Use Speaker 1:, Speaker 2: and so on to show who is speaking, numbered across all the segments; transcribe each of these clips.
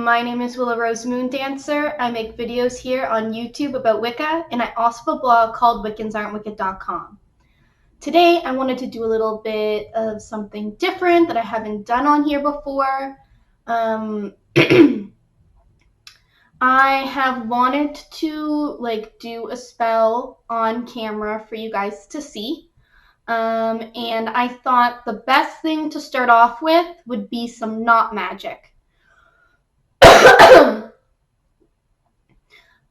Speaker 1: My name is Willow Rose Moondancer. I make videos here on YouTube about Wicca, and I also have a blog called wiccansaren'twicked.com. Today I wanted to do a little bit of something different that I haven't done on here before. I have wanted to do a spell on camera for you guys to see. And I thought the best thing to start off with would be some knot magic.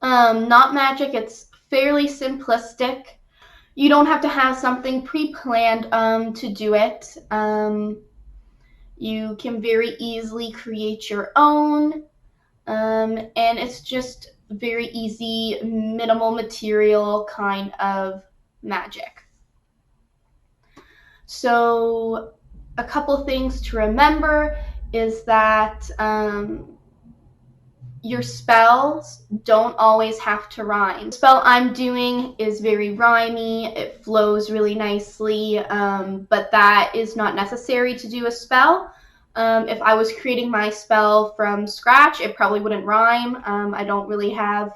Speaker 1: Knot magic, it's fairly simplistic. You don't have to have something pre-planned to do it. You can very easily create your own, and it's just very easy, minimal material kind of magic. So a couple things to remember is that your spells don't always have to rhyme. The spell I'm doing is very rhymey, it flows really nicely, but that is not necessary to do a spell. If I was creating my spell from scratch, it probably wouldn't rhyme. I don't really have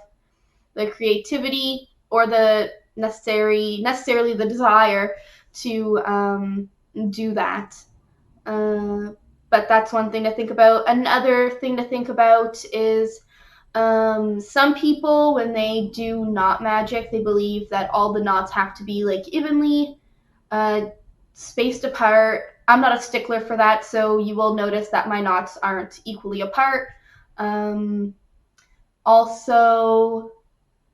Speaker 1: the creativity or the necessarily the desire to do that. But that's one thing to think about. Another thing to think about is some people, when they do knot magic, they believe that all the knots have to be evenly spaced apart. I'm not a stickler for that, so you will notice that my knots aren't equally apart. Also,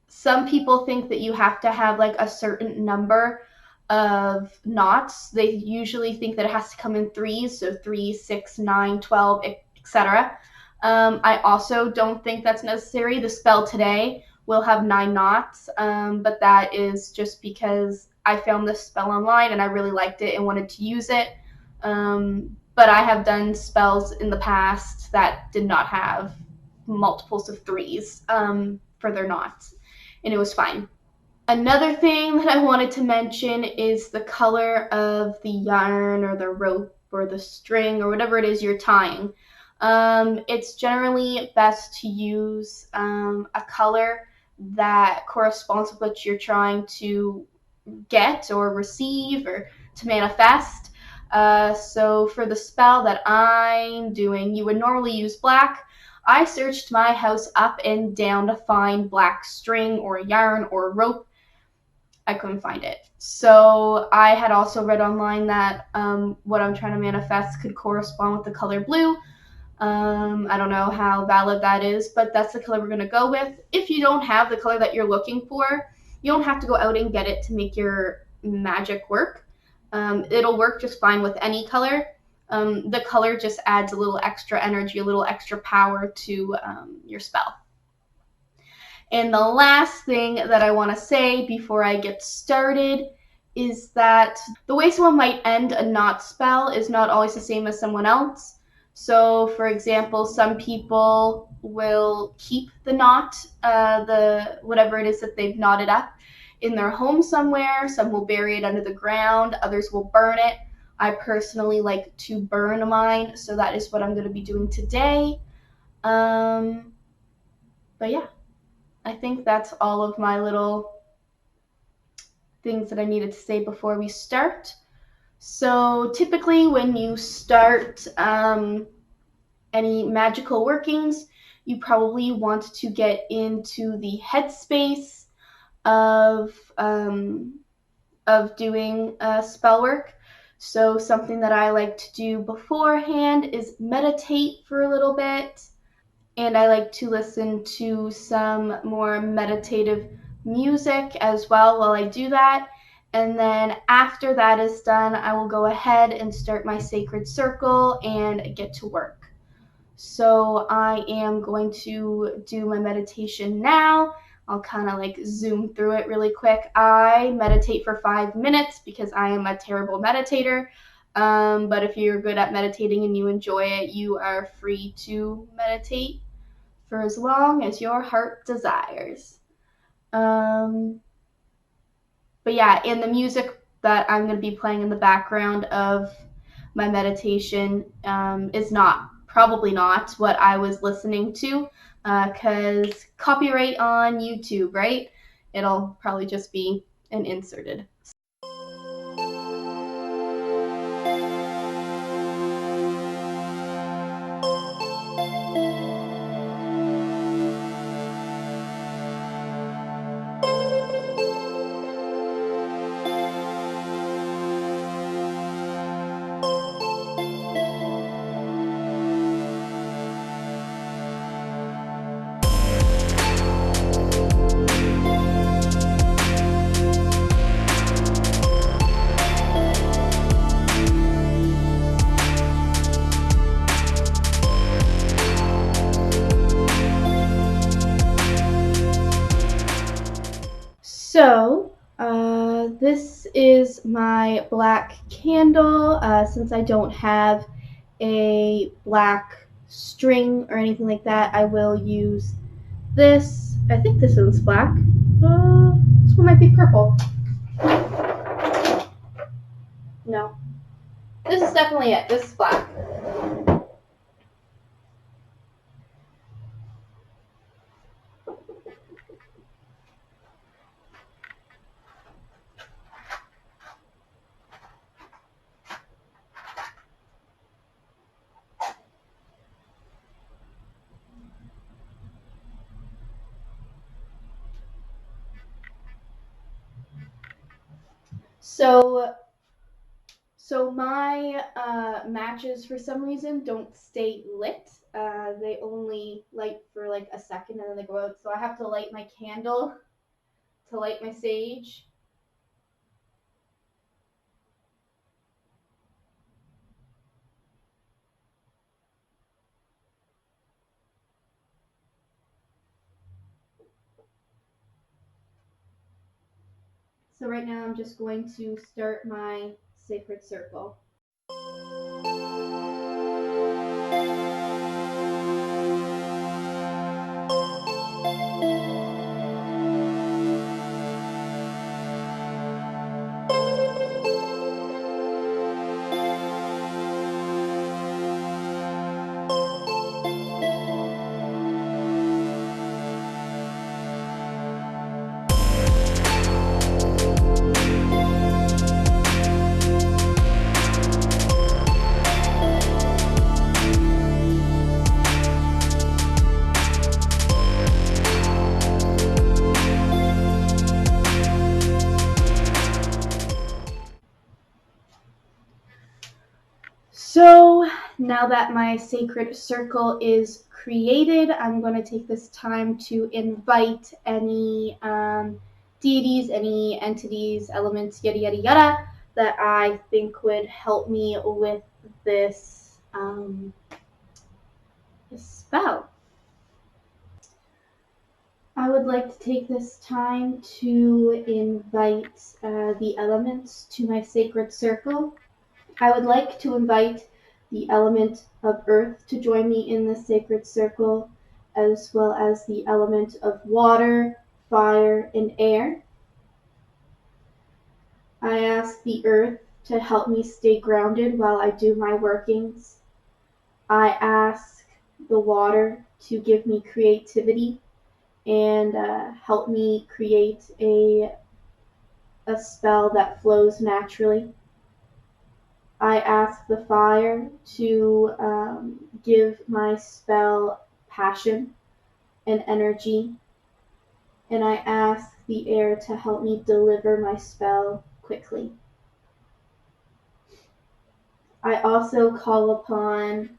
Speaker 1: some people think that you have to have a certain number of knots. They usually think that it has to come in threes, so 3, 6, 9, 12, etc. I also don't think that's necessary. The spell today will have 9 knots, but that is just because I found this spell online and I really liked it and wanted to use it. But I have done spells in the past that did not have multiples of 3s for their knots, and it was fine. Another thing that I wanted to mention is the color of the yarn or the rope or the string or whatever it is you're tying. It's generally best to use a color that corresponds with what you're trying to get or receive or to manifest. So for the spell that I'm doing, you would normally use black. I searched my house up and down to find black string or yarn or rope. I couldn't find it. So I had also read online that what I'm trying to manifest could correspond with the color blue. I don't know how valid that is, but that's the color we're going to go with. If you don't have the color that you're looking for, you don't have to go out and get it to make your magic work. It'll work just fine with any color. The color just adds a little extra energy, a little extra power to your spell. And the last thing that I want to say before I get started is that the way someone might end a knot spell is not always the same as someone else. So, for example, some people will keep the knot, whatever it is that they've knotted up, in their home somewhere. Some will bury it under the ground. Others will burn it. I personally like to burn mine, so that is what I'm going to be doing today. But yeah. I think that's all of my little things that I needed to say before we start. So typically when you start any magical workings, you probably want to get into the headspace of doing spell work. So something that I like to do beforehand is meditate for a little bit. And I like to listen to some more meditative music as well while I do that. And then after that is done, I will go ahead and start my sacred circle and get to work. So I am going to do my meditation now. I'll kind of zoom through it really quick. I meditate for 5 minutes because I am a terrible meditator. But if you're good at meditating and you enjoy it, you are free to meditate for as long as your heart desires. But yeah, and the music that I'm going to be playing in the background of my meditation is not probably not what I was listening to, because copyright on YouTube, right? It'll probably just be an inserted. So, this is my black candle. Since I don't have a black string or anything like that, I will use this. I think this one's black. This one might be purple. No. This is definitely it. This is black. So my matches for some reason don't stay lit. They only light for like a second and then they go out. So I have to light my candle to light my sage. So right now I'm just going to start my sacred circle. So now that my sacred circle is created, I'm going to take this time to invite any deities, any entities, elements, yada yada yada, that I think would help me with this spell. I would like to take this time to invite the elements to my sacred circle. I would like to invite the element of earth to join me in the sacred circle, as well as the element of water, fire, and air. I ask the earth to help me stay grounded while I do my workings. I ask the water to give me creativity and help me create a spell that flows naturally. I ask the fire to give my spell passion and energy, and I ask the air to help me deliver my spell quickly. I also call upon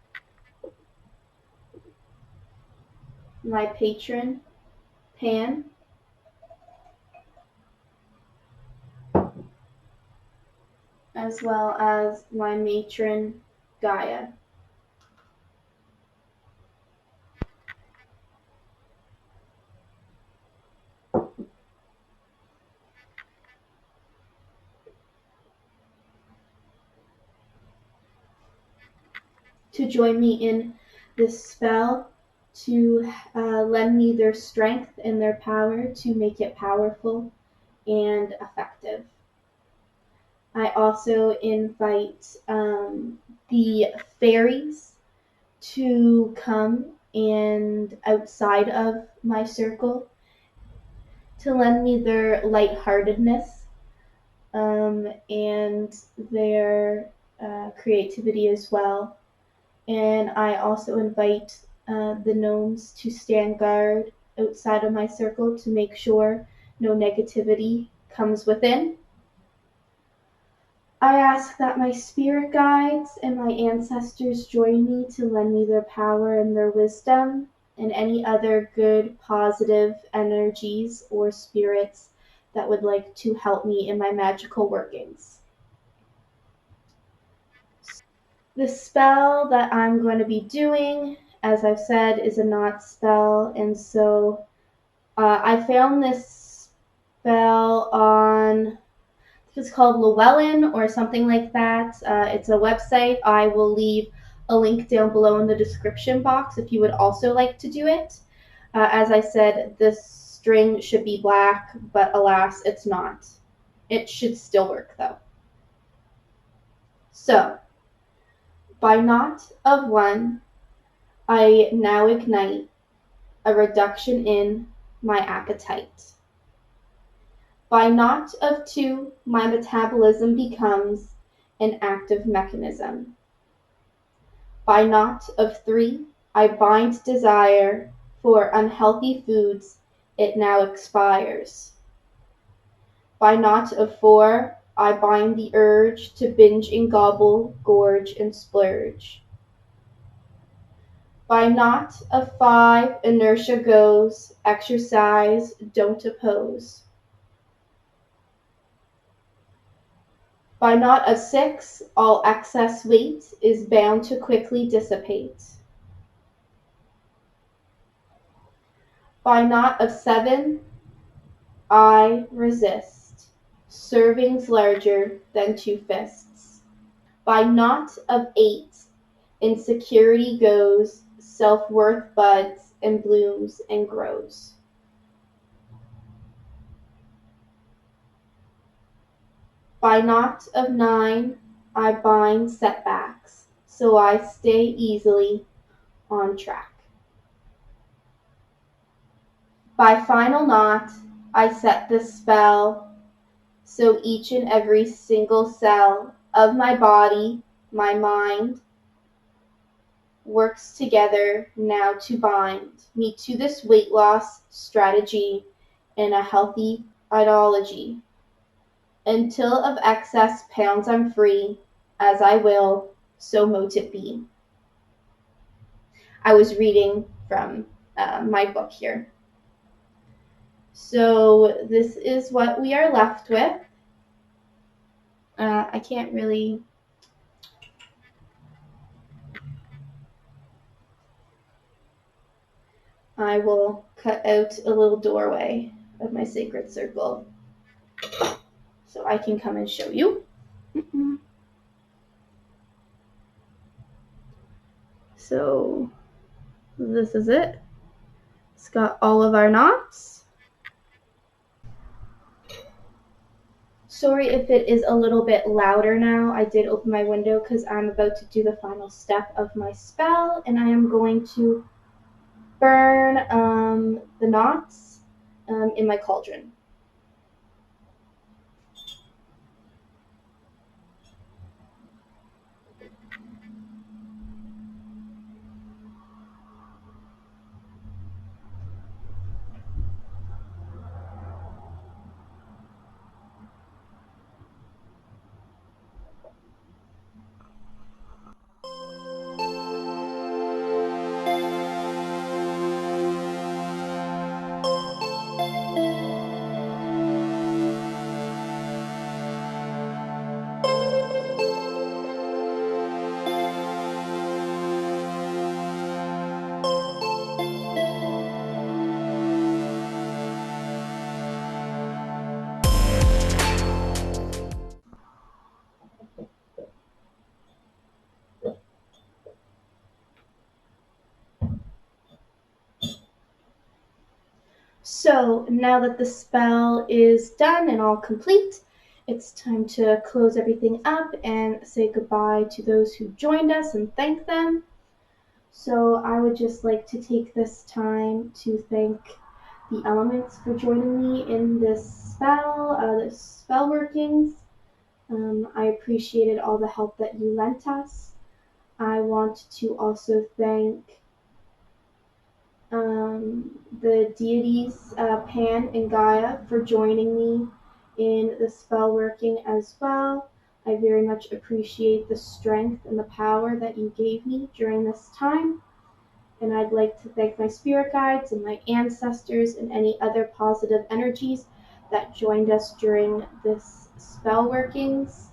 Speaker 1: my patron, Pan, as well as my matron, Gaia. To join me in this spell, to lend me their strength and their power to make it powerful and effective. I also invite the fairies to come and outside of my circle to lend me their lightheartedness and their creativity as well. And I also invite the gnomes to stand guard outside of my circle to make sure no negativity comes within. I ask that my spirit guides and my ancestors join me to lend me their power and their wisdom and any other good, positive energies or spirits that would like to help me in my magical workings. The spell that I'm going to be doing, as I've said, is a knot spell, and so I found this spell on, it's called Llewellyn or something like that. It's a website. I will leave a link down below in the description box if you would also like to do it. As I said, this string should be black, but alas, it's not. It should still work though. So, by knot of 1, I now ignite a reduction in my appetite. By knot of 2, my metabolism becomes an active mechanism. By knot of 3, I bind desire for unhealthy foods, it now expires. By knot of 4, I bind the urge to binge and gobble, gorge and splurge. By knot of 5, inertia goes, exercise, don't oppose. By knot of 6, all excess weight is bound to quickly dissipate. By knot of 7, I resist, servings larger than 2 fists. By knot of 8, insecurity goes, self-worth buds and blooms and grows. By knot of 9, I bind setbacks, so I stay easily on track. By final knot, I set this spell, so each and every single cell of my body, my mind, works together now to bind me to this weight loss strategy and a healthy ideology. Until of excess pounds I'm free, as I will, so mote it be. I was reading from my book here. So this is what we are left with. I can't really. I will cut out a little doorway of my sacred circle so I can come and show you. So this is it. It's got all of our knots. Sorry if it is a little bit louder now. I did open my window because I'm about to do the final step of my spell, and I am going to burn the knots in my cauldron. So now that the spell is done and all complete, it's time to close everything up and say goodbye to those who joined us and thank them. So I would just like to take this time to thank the elements for joining me in this spell workings. I appreciated all the help that you lent us. I want to also thank the deities Pan and Gaia for joining me in the spell working as well. I very much appreciate the strength and the power that you gave me during this time. And I'd like to thank my spirit guides and my ancestors and any other positive energies that joined us during this spell workings.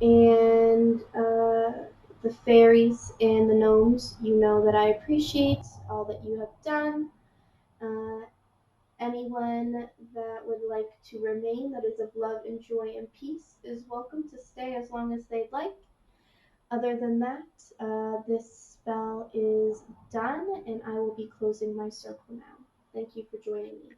Speaker 1: And the fairies and the gnomes, you know that I appreciate all that you have done. Uh, Anyone that would like to remain, that is of love and joy and peace, is welcome to stay as long as they'd like. Other than that, this spell is done, and I will be closing my circle now. Thank you for joining me.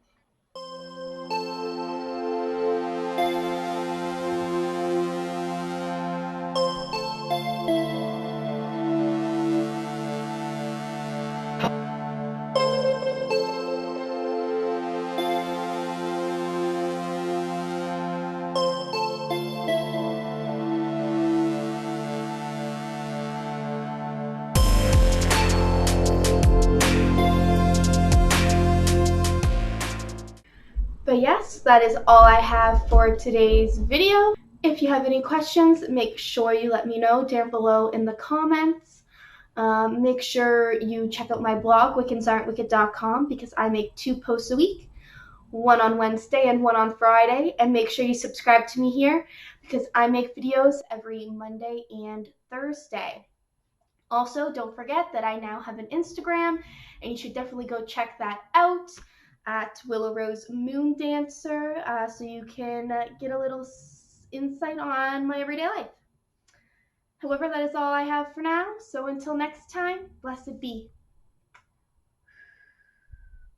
Speaker 1: But yes, that is all I have for today's video. If you have any questions, make sure you let me know down below in the comments. Make sure you check out my blog, wiccansaren'twicked.com, because I make 2 posts a week, one on Wednesday and one on Friday. And make sure you subscribe to me here because I make videos every Monday and Thursday. Also, don't forget that I now have an Instagram, and you should definitely go check that out at Willow Rose Moon Dancer, so you can get a little insight on my everyday life. However, that is all I have for now, so until next time, blessed be.